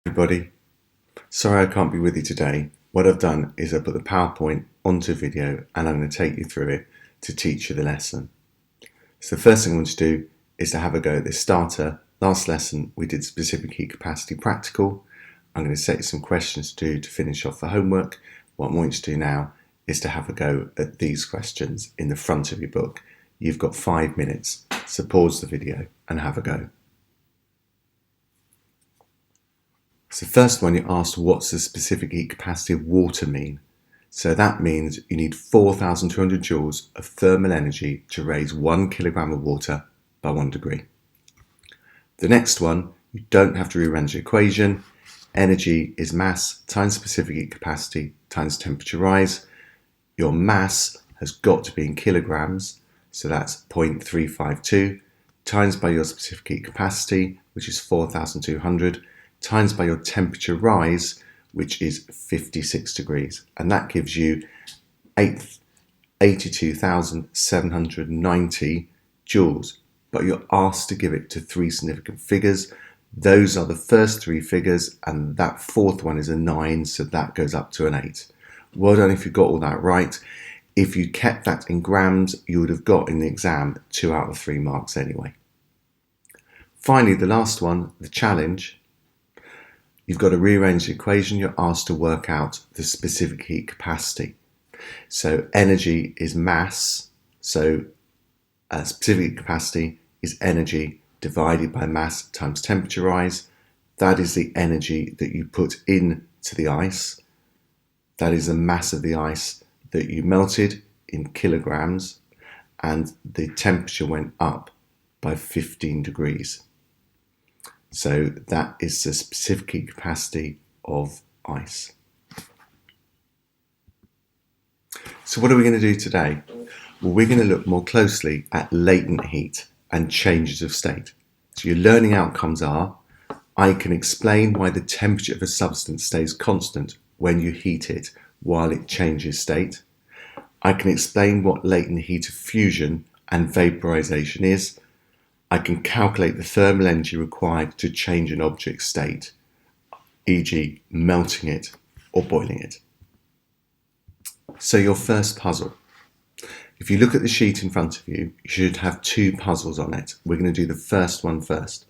Everybody, sorry I can't be with you today. What I've done is I put the PowerPoint onto video and I'm going to take you through it to teach you the lesson. So the first thing I want to do is to have a go at this starter. Last lesson we did specific heat capacity practical. I'm going to set you some questions to do to finish off the homework. What I want you to do now is to have a go at these questions in the front of your book. You've got 5 minutes, so pause the video and have a go. So first one, you're asked what's the specific heat capacity of water mean? So that means you need 4,200 joules of thermal energy to raise 1 kilogram of water by 1 degree. The next one, you don't have to rearrange the equation. Energy is mass times specific heat capacity times temperature rise. Your mass has got to be in kilograms, so that's 0.352, times by your specific heat capacity, which is 4,200, times by your temperature rise, which is 56 degrees. And that gives you 82,790 joules. But you're asked to give it to 3 significant figures. Those are the first 3 figures, and that fourth one is a 9, so that goes up to an 8. Well done if you got all that right. If you kept that in grams, you would have got in the exam 2 out of 3 marks anyway. Finally, the last one, the challenge. You've got to rearrange the equation. You're asked to work out the specific heat capacity. So energy is mass. So specific heat capacity is energy divided by mass times temperature rise. That is the energy that you put into the ice. That is the mass of the ice that you melted in kilograms, and the temperature went up by 15 degrees. So that is the specific heat capacity of ice. So what are we going to do today? Well, we're going to look more closely at latent heat and changes of state. So your learning outcomes are, I can explain why the temperature of a substance stays constant when you heat it while it changes state. I can explain what latent heat of fusion and vaporization is. I can calculate the thermal energy required to change an object's state, e.g. melting it or boiling it. So your first puzzle. If you look at the sheet in front of you, you should have 2 puzzles on it. We're going to do the first one first.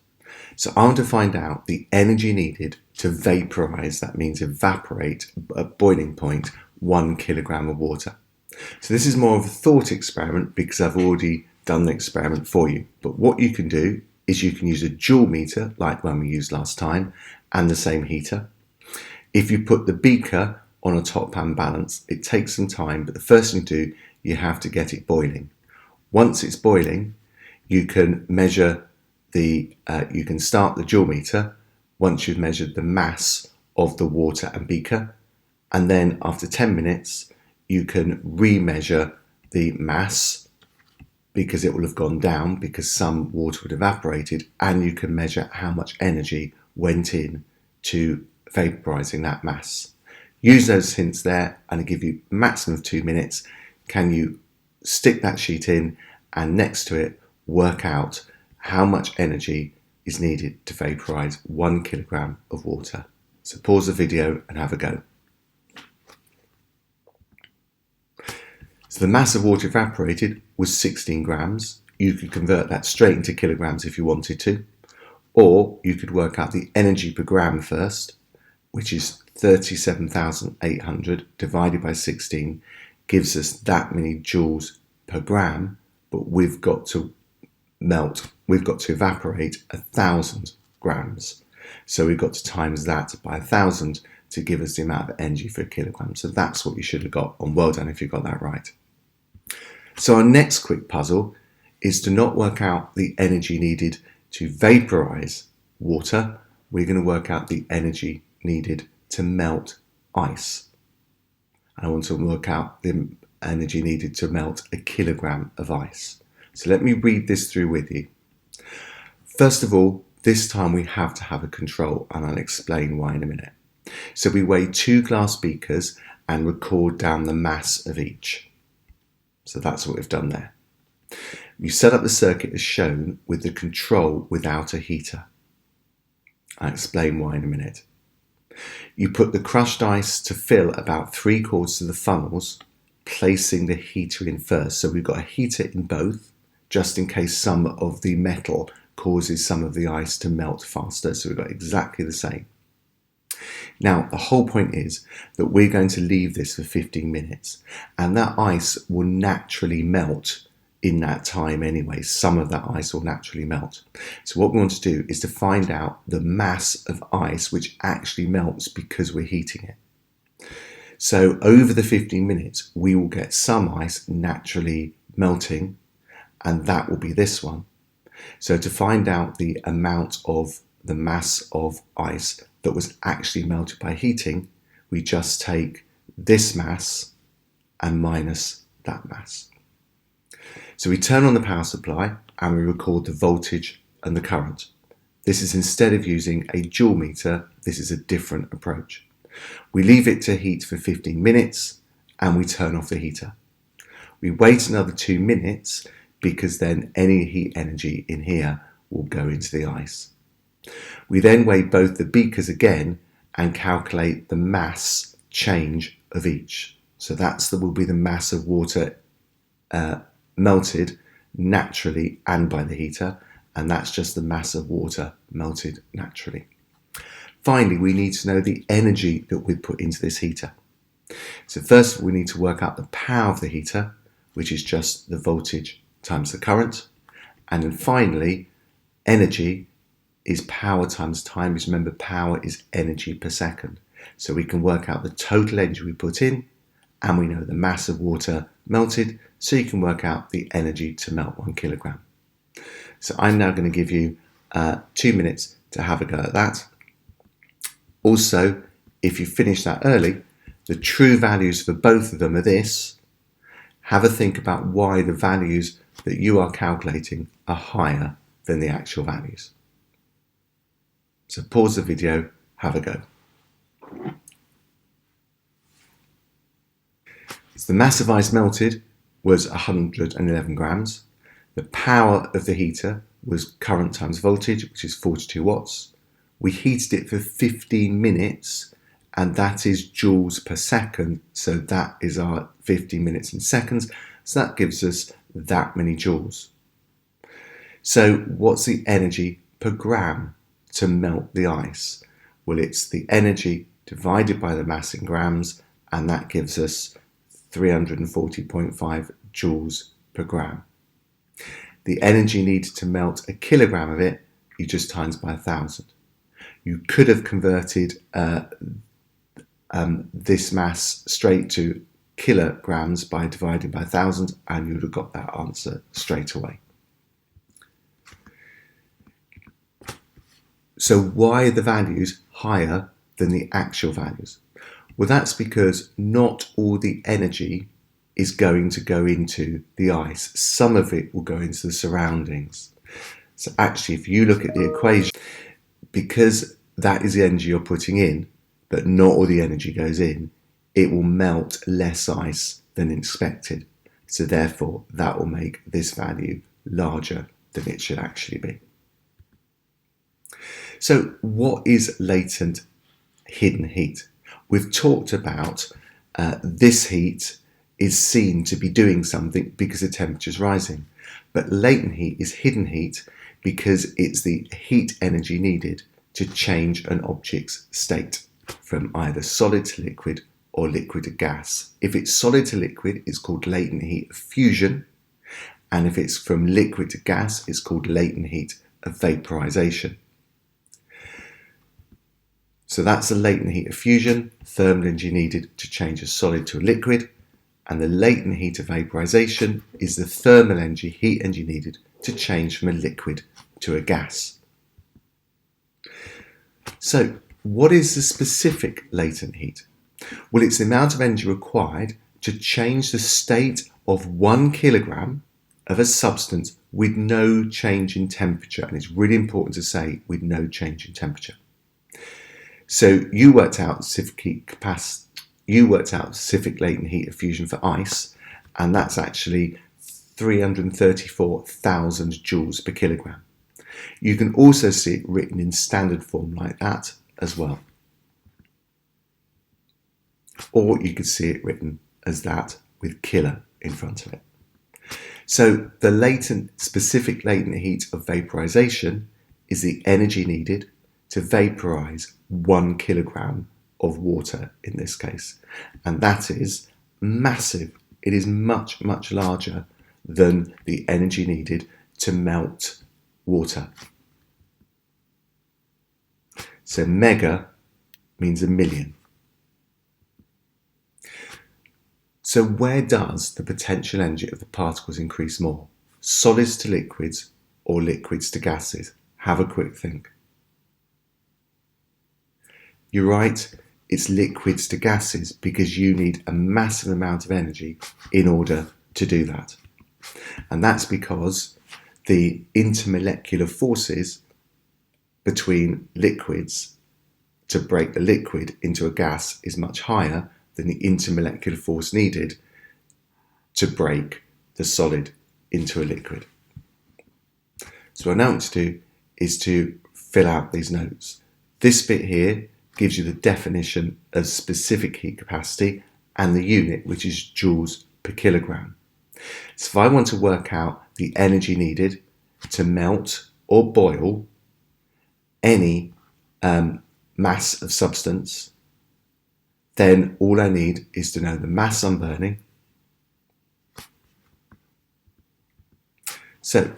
So I want to find out the energy needed to vaporize, that means evaporate at boiling point, 1 kilogram of water. So this is more of a thought experiment because I've already done the experiment for you. But what you can do is you can use a joule meter like one we used last time and the same heater. If you put the beaker on a top pan balance, it takes some time, but the first thing to do, you have to get it boiling. Once it's boiling, you can measure you can start the joule meter once you've measured the mass of the water and beaker, and then after 10 minutes you can remeasure the mass because it will have gone down because some water would have evaporated, and you can measure how much energy went in to vaporizing that mass. Use those hints there and I'll give you a maximum of 2 minutes. Can you stick that sheet in and next to it work out how much energy is needed to vaporize 1 kilogram of water? So pause the video and have a go. So the mass of water evaporated was 16 grams. You could convert that straight into kilograms if you wanted to, or you could work out the energy per gram first, which is 37,800 divided by 16 gives us that many joules per gram, but we've got to evaporate 1,000 grams. So we've got to times that by 1,000 to give us the amount of energy for a kilogram. So that's what you should have got, and well done if you got that right. So our next quick puzzle is to not work out the energy needed to vaporize water. We're going to work out the energy needed to melt ice. I want to work out the energy needed to melt a kilogram of ice. So let me read this through with you. First of all, this time we have to have a control, and I'll explain why in a minute. So we weigh 2 glass beakers and record down the mass of each. So that's what we've done there. You set up the circuit as shown with the control without a heater. I'll explain why in a minute. You put the crushed ice to fill about 3/4 of the funnels, placing the heater in first. So we've got a heater in both, just in case some of the metal causes some of the ice to melt faster. So we've got exactly the same. Now, the whole point is that we're going to leave this for 15 minutes, and that ice will naturally melt in that time anyway. Some of that ice will naturally melt. So what we want to do is to find out the mass of ice which actually melts because we're heating it. So over the 15 minutes, we will get some ice naturally melting, and that will be this one. So to find out the amount of the mass of ice that was actually melted by heating, we just take this mass and minus that mass. So we turn on the power supply and we record the voltage and the current. This is instead of using a joule meter, this is a different approach. We leave it to heat for 15 minutes and we turn off the heater. We wait another 2 minutes because then any heat energy in here will go into the ice. We then weigh both the beakers again and calculate the mass change of each. So will be the mass of water melted naturally and by the heater, and that's just the mass of water melted naturally. Finally, we need to know the energy that we put into this heater. So first of all, we need to work out the power of the heater, which is just the voltage times the current. And then finally, energy is power times time, because remember, power is energy per second. So we can work out the total energy we put in, and we know the mass of water melted, so you can work out the energy to melt 1 kilogram. So I'm now going to give you 2 minutes to have a go at that. Also, if you finish that early, the true values for both of them are this. Have a think about why the values that you are calculating are higher than the actual values. So pause the video, have a go. So the mass of ice melted was 111 grams. The power of the heater was current times voltage, which is 42 watts. We heated it for 15 minutes, and that is joules per second. So that is our 15 minutes in seconds. So that gives us that many joules. So what's the energy per gram to melt the ice? Well, it's the energy divided by the mass in grams, and that gives us 340.5 joules per gram. The energy needed to melt a kilogram of it, you just times by 1,000. You could have converted this mass straight to kilograms by dividing by 1,000, and you would have got that answer straight away. So why are the values higher than the actual values? Well, that's because not all the energy is going to go into the ice. Some of it will go into the surroundings. So actually, if you look at the equation, because that is the energy you're putting in, but not all the energy goes in, it will melt less ice than expected. So therefore, that will make this value larger than it should actually be. So what is latent hidden heat? We've talked about this heat is seen to be doing something because the temperature is rising. But latent heat is hidden heat because it's the heat energy needed to change an object's state from either solid to liquid or liquid to gas. If it's solid to liquid, it's called latent heat of fusion. And if it's from liquid to gas, it's called latent heat of vaporization. So that's the latent heat of fusion, thermal energy needed to change a solid to a liquid. And the latent heat of vaporization is the thermal energy, heat energy needed to change from a liquid to a gas. So what is the specific latent heat? Well, it's the amount of energy required to change the state of 1 kilogram of a substance with no change in temperature. And it's really important to say with no change in temperature. So you worked out specific latent heat of fusion for ice, and that's actually 334,000 joules per kilogram. You can also see it written in standard form like that as well. or you could see it written as that with kilo in front of it. So the specific latent heat of vaporization is the energy needed to vaporize 1 kilogram of water in this case. And that is massive. It is much, much larger than the energy needed to melt water. So mega means a million. So where does the potential energy of the particles increase more? Solids to liquids or liquids to gases? Have a quick think. You're right, it's liquids to gases because you need a massive amount of energy in order to do that. And that's because the intermolecular forces between liquids to break the liquid into a gas is much higher than the intermolecular force needed to break the solid into a liquid. So what I now want to do is to fill out these notes. This bit here gives you the definition of specific heat capacity and the unit, which is joules per kilogram. So if I want to work out the energy needed to melt or boil any mass of substance, then all I need is to know the mass I'm burning. So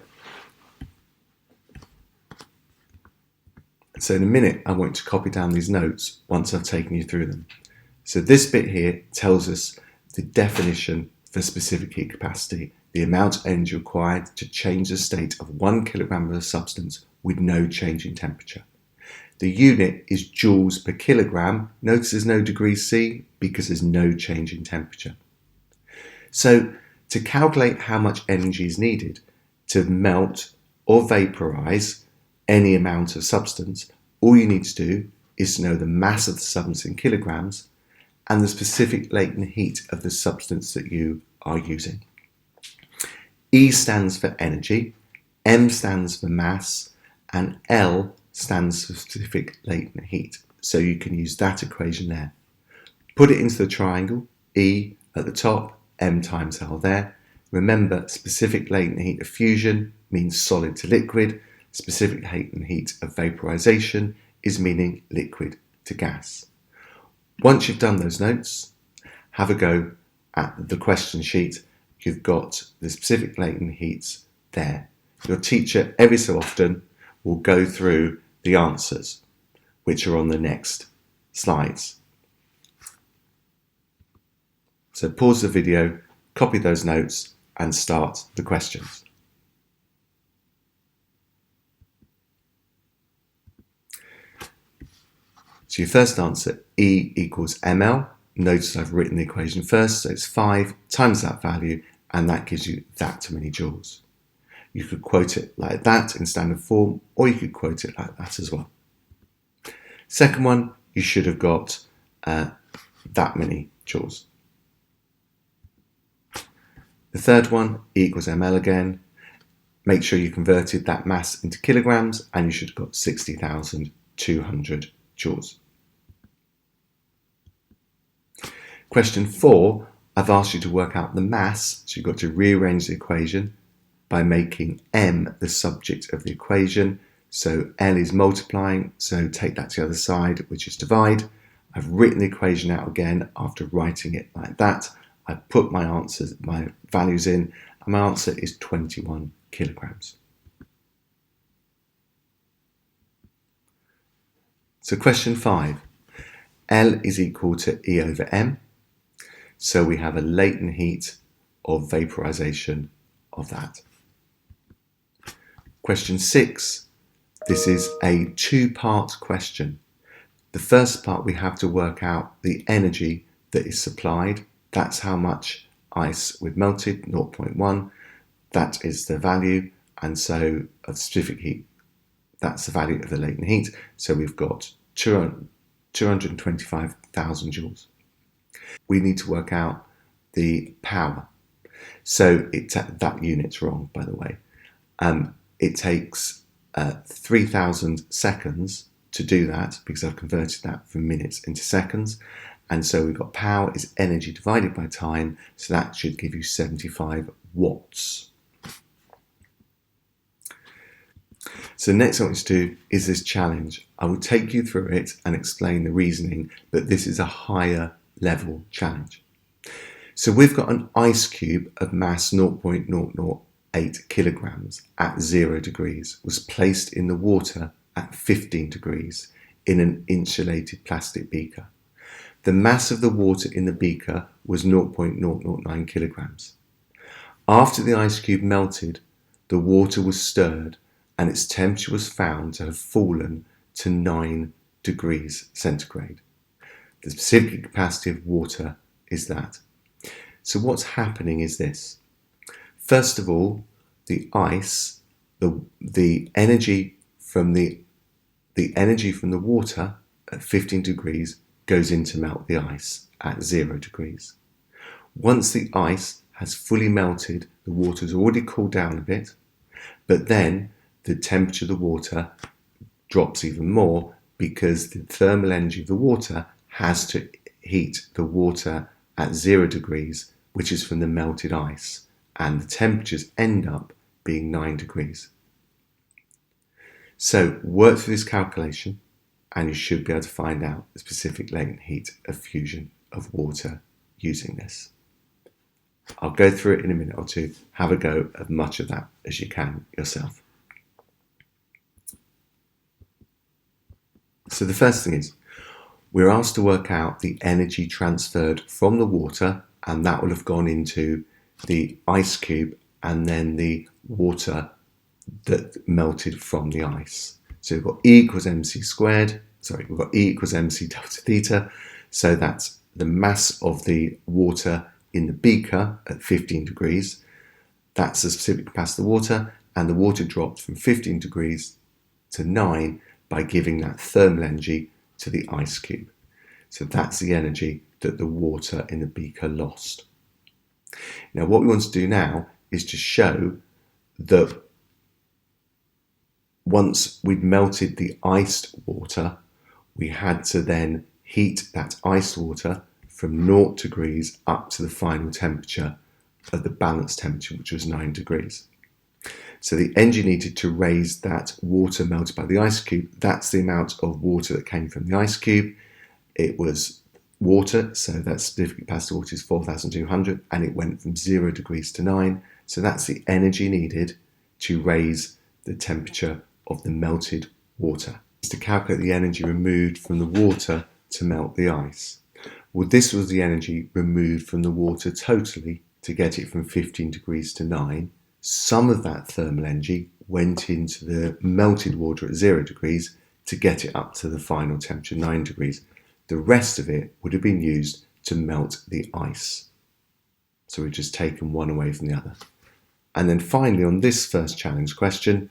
in a minute, I want to copy down these notes once I've taken you through them. So this bit here tells us the definition for specific heat capacity, the amount of energy required to change the state of 1 kilogram of a substance with no change in temperature. The unit is joules per kilogram. Notice there's no degrees C because there's no change in temperature. So to calculate how much energy is needed to melt or vaporize any amount of substance, all you need to do is to know the mass of the substance in kilograms and the specific latent heat of the substance that you are using. E stands for energy, M stands for mass, and L stands for specific latent heat. So you can use that equation there. Put it into the triangle, E at the top, M times L there. Remember, specific latent heat of fusion means solid to liquid. Specific latent heat of vaporization is meaning liquid to gas. Once you've done those notes, have a go at the question sheet. You've got the specific latent heats there. Your teacher every so often will go through the answers, which are on the next slides. So pause the video, copy those notes, and start the questions. So your first answer, E equals ml. Notice I've written the equation first, so it's 5 times that value, and that gives you that many joules. You could quote it like that in standard form, or you could quote it like that as well. Second one, you should have got that many joules. The third one, E equals ml again. Make sure you converted that mass into kilograms, and you should have got 60,200 joules. Question 4, I've asked you to work out the mass, so you've got to rearrange the equation by making M the subject of the equation. So L is multiplying, so take that to the other side, which is divide. I've written the equation out again after writing it like that. I've put my values in, and my answer is 21 kilograms. So question 5, L is equal to E over M. So we have a latent heat of vaporization of that. Question 6, this is a 2-part question. The first part, we have to work out the energy that is supplied. That's how much ice we've melted, 0.1. That is the value, and so of specific heat, that's the value of the latent heat. So we've got 225,000 joules. We need to work out the power. So that unit's wrong, by the way. It takes 3,000 seconds to do that because I've converted that from minutes into seconds. And so we've got power is energy divided by time, so that should give you 75 watts. So next I want you to do is this challenge. I will take you through it and explain the reasoning, but this is a higher level challenge. So we've got an ice cube of mass 0.008 kilograms at 0 degrees, was placed in the water at 15 degrees in an insulated plastic beaker. The mass of the water in the beaker was 0.009 kilograms. After the ice cube melted, the water was stirred and its temperature was found to have fallen to 9 degrees centigrade. The specific capacity of water is that. So what's happening is this. First of all, the ice, the energy from the water at 15 degrees goes in to melt the ice at 0 degrees. Once the ice has fully melted, the water has already cooled down a bit, but then the temperature of the water drops even more because the thermal energy of the water has to heat the water at 0 degrees, which is from the melted ice, and the temperatures end up being 9 degrees. So work through this calculation and you should be able to find out the specific latent heat of fusion of water using this. I'll go through it in a minute or two. Have a go of much of that as you can yourself. So the first thing is, we're asked to work out the energy transferred from the water, and that will have gone into the ice cube and then the water that melted from the ice. So we've got E equals mc squared, we've got E equals mc delta theta, so that's the mass of the water in the beaker at 15 degrees. That's the specific capacity of the water, and the water dropped from 15 degrees to 9 by giving that thermal energy to the ice cube. So that's the energy that the water in the beaker lost. Now what we want to do now is to show that once we'd melted the iced water, we had to then heat that iced water from 0 degrees up to the final temperature of the balanced temperature, which was 9 degrees. So the energy needed to raise that water melted by the ice cube, that's the amount of water that came from the ice cube. It was water, so that specific capacity of water is 4,200, and it went from 0 degrees to 9. So that's the energy needed to raise the temperature of the melted water. It's to calculate the energy removed from the water to melt the ice. Well, this was the energy removed from the water totally to get it from 15 degrees to 9. Some of that thermal energy went into the melted water at 0 degrees to get it up to the final temperature, 9 degrees. The rest of it would have been used to melt the ice. So we've just taken one away from the other. And then finally, on this first challenge question,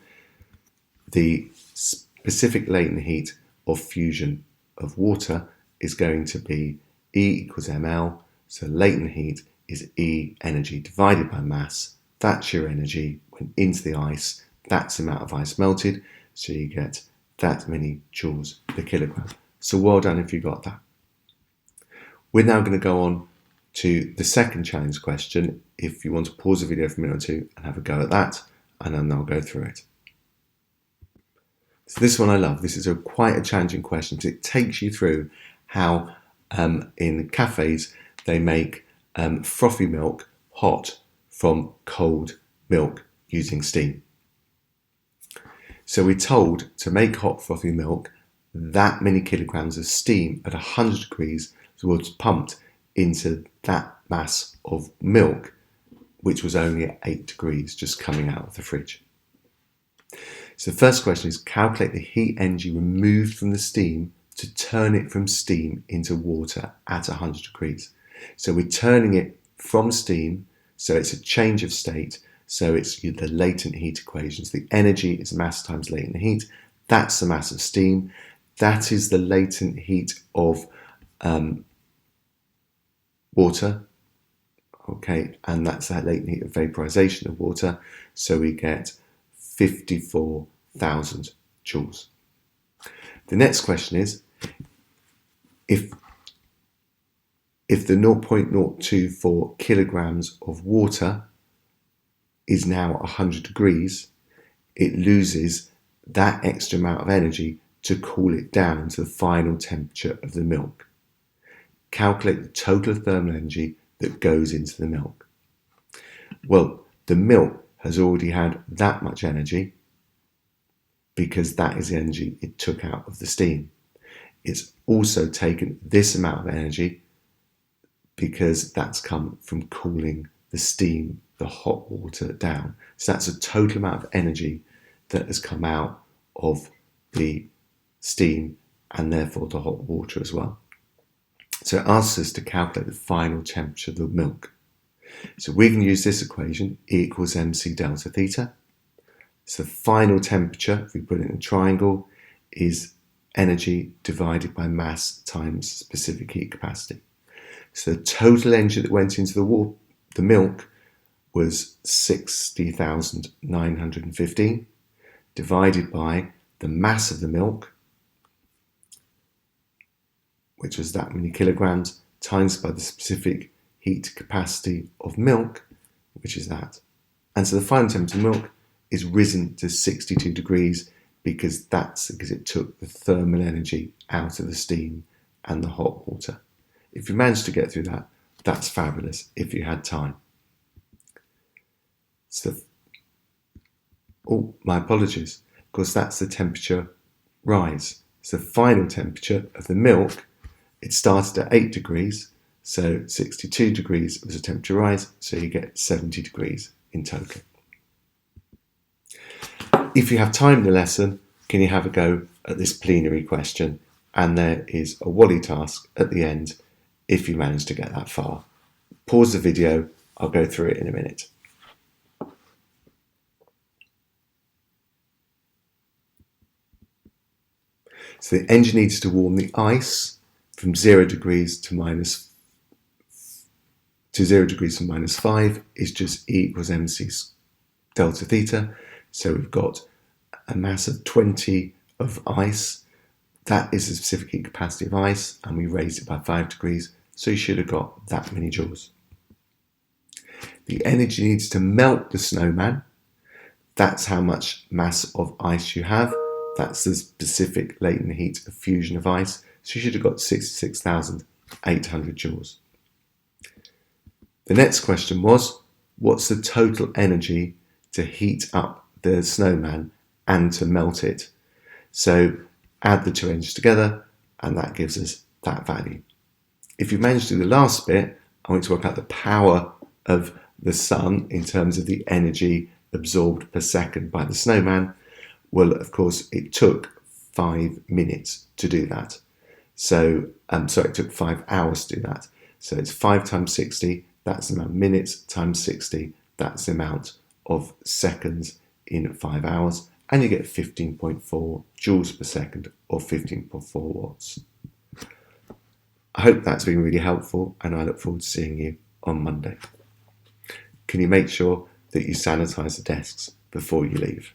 the specific latent heat of fusion of water is going to be E equals ml. So latent heat is E energy divided by mass. That's your energy went into the ice. That's the amount of ice melted. So you get that many joules per kilogram. So well done if you got that. We're now going to go on to the second challenge question. If you want to pause the video for a minute or two and have a go at that, and then I'll go through it. So this one I love. This is quite a challenging question because it takes you through how in cafes they make frothy milk hot from cold milk using steam. So we're told to make hot frothy milk, that many kilograms of steam at 100 degrees was pumped into that mass of milk, which was only at 8 degrees just coming out of the fridge. So the first question is calculate the heat energy removed from the steam to turn it from steam into water at 100 degrees. So we're turning it from steam, so it's a change of state, so it's the latent heat equations. The energy is mass times latent heat. That's the mass of steam. That is the latent heat of water, okay, and that's that latent heat of vaporization of water. So we get 54,000 joules. The next question is, if if the 0.024 kilograms of water is now 100 degrees, it loses that extra amount of energy to cool it down to the final temperature of the milk. Calculate the total thermal energy that goes into the milk. Well, the milk has already had that much energy because that is the energy it took out of the steam. It's also taken this amount of energy because that's come from cooling the steam, the hot water down. So that's a total amount of energy that has come out of the steam and therefore the hot water as well. So it asks us to calculate the final temperature of the milk. So we can use this equation, E equals mc delta theta. So the final temperature, if we put it in a triangle, is energy divided by mass times specific heat capacity. So the total energy that went into the milk was 60,915 divided by the mass of the milk, which was that many kilograms, times by the specific heat capacity of milk, which is that. And so the final temperature of milk is risen to 62 degrees because it took the thermal energy out of the steam and the hot water. If you managed to get through that, that's fabulous if you had time. So, my apologies, because that's the temperature rise. So the final temperature of the milk, it started at 8 degrees, so 62 degrees was a temperature rise, so you get 70 degrees in total. If you have time in the lesson, can you have a go at this plenary question? And there is a Wally task at the end if you manage to get that far. Pause the video, I'll go through it in a minute. So the engine needs to warm the ice from 0 degrees to minus 5 is just E equals mc delta theta. So we've got a mass of 20 of ice. That is the specific heat capacity of ice, and we raised it by 5 degrees, so you should have got that many joules. The energy needs to melt the snowman. That's how much mass of ice you have. That's the specific latent heat of fusion of ice. So you should have got 66,800 joules. The next question was, what's the total energy to heat up the snowman and to melt it? So add the two energies together and that gives us that value. If you manage to do the last bit, I want to work out the power of the sun in terms of the energy absorbed per second by the snowman. Well, of course, it took 5 minutes to do that. So, it took 5 hours to do that. So it's 5 times 60, that's the amount of minutes, times 60, that's the amount of seconds in 5 hours, and you get 15.4 joules per second, or 15.4 watts. I hope that's been really helpful, and I look forward to seeing you on Monday. Can you make sure that you sanitize the desks before you leave?